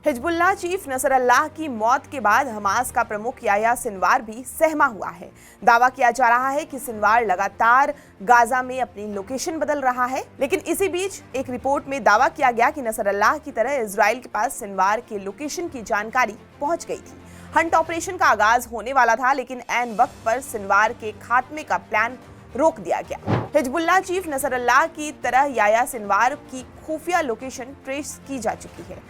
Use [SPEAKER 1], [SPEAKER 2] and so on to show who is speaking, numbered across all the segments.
[SPEAKER 1] Hezbollah chief Nasrallah की मौत के बाद हमास का प्रमुख याह्या सिनवार भी सहमा हुआ है। दावा किया जा रहा है कि सिनवार लगातार गाजा में अपनी लोकेशन बदल रहा है, लेकिन इसी बीच एक रिपोर्ट में दावा किया गया कि नसरल्लाह की तरह इजराइल के पास सिनवार के लोकेशन की जानकारी पहुंच गई थी। हंट ऑपरेशन का आगाज होने वाला था, लेकिन ऐन वक्त पर सिनवार के खात्मे का प्लान रोक दिया गया। हिजबुल्लाह चीफ नसरल्लाह की तरह याह्या सिनवार की खुफिया लोकेशन ट्रेस की जा चुकी है।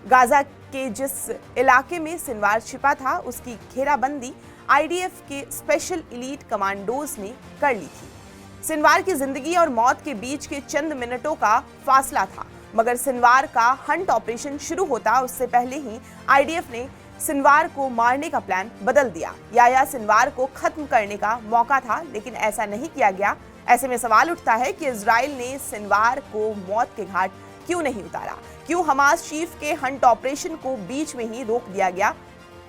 [SPEAKER 1] गाजा के जिस इलाके में सिनवार छिपा था, उसकी घेराबंदी आईडीएफ के स्पेशल एलीट कमांडोज ने कर ली थी। सिनवार की जिंदगी और मौत के बीच के चंद मिनटों का फासला था, मगर सिनवार का हंट ऑपरेशन शुरू होता उससे पहले ही आईडीएफ ने सिनवार को मारने का प्लान बदल दिया। याह्या सिनवार को खत्म करने का मौका था, लेकिन ऐसा नहीं किया गया। ऐसे में सवाल उठता है कि इजराइल ने सिनवार को मौत के घाट क्यों नहीं उतारा? क्यों हमास चीफ के हंट ऑपरेशन को बीच में ही रोक दिया गया?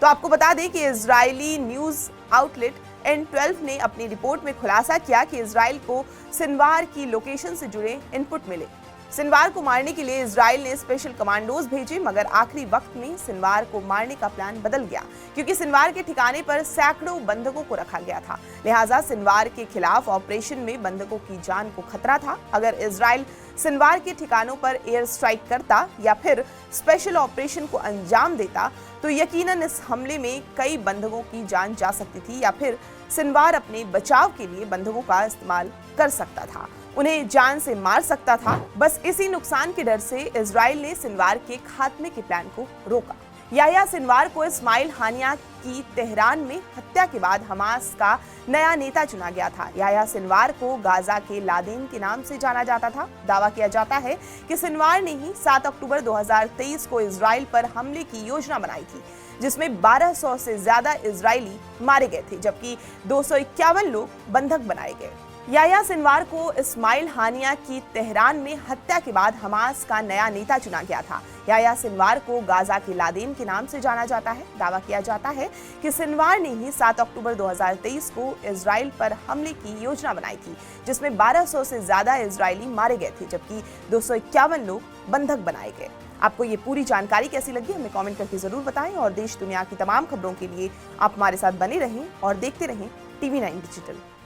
[SPEAKER 1] तो आपको बता दें कि इजरायली न्यूज आउटलेट N12 ने अपनी रिपोर्ट में खुलासा किया कि इजराइल को सिनवार की लोकेशन से जुड़े इनपुट मिले। सिनवार को मारने के लिए इजराइल ने स्पेशल कमांडोज भेजे, मगर आखिरी वक्त में सिनवार को मारने का प्लान बदल गया, क्योंकि सिनवार के ठिकाने पर सैकड़ों बंधकों को रखा गया था। लिहाजा सिनवार के खिलाफ ऑपरेशन में बंधकों की जान को खतरा था। अगर इजराइल सिनवार के ठिकानों पर एयर स्ट्राइक करता या फिर स्पेशल ऑपरेशन को अंजाम देता, तो यकीनन इस हमले में कई बंधकों की जान जा सकती थी, या फिर सिनवार अपने बचाव के लिए बंधकों का इस्तेमाल कर सकता था, उन्हें जान से मार सकता था। बस इसी नुकसान के डर से इजराइल ने सिनवार के खात्मे के प्लान को रोका। याह्या सिनवार को इस्माइल हानिया की तेहरान में हत्या के बाद हमास का नया नेता चुना गया था। याह्या सिनवार को गाजा के लादेन के नाम से जाना जाता था। दावा किया जाता है कि सिनवार ने ही 7 अक्टूबर 2023 को इजराइल पर हमले की योजना बनाई थी, जिसमें 1200 से ज्यादा इजरायली मारे गए थे, जबकि 251 लोग बंधक बनाए गए। याह्या सिनवार को इस्माइल हानिया की तेहरान में हत्या के बाद हमास का नया नेता चुना गया था। याह्या सिनवार को गाजा के लादेन के नाम से जाना जाता है। दावा किया जाता है कि सिनवार ने ही 7 अक्टूबर 2023 को इजराइल पर हमले की योजना बनाई थी, जिसमें 1200 से ज्यादा इजरायली मारे गए थे, जबकि 251 लोग बंधक बनाए गए। आपको ये पूरी जानकारी कैसी लगी, हमें कमेंट करके जरूर बताएं, और देश दुनिया की तमाम खबरों के लिए आप हमारे साथ बने रहें और देखते रहें TV9 डिजिटल।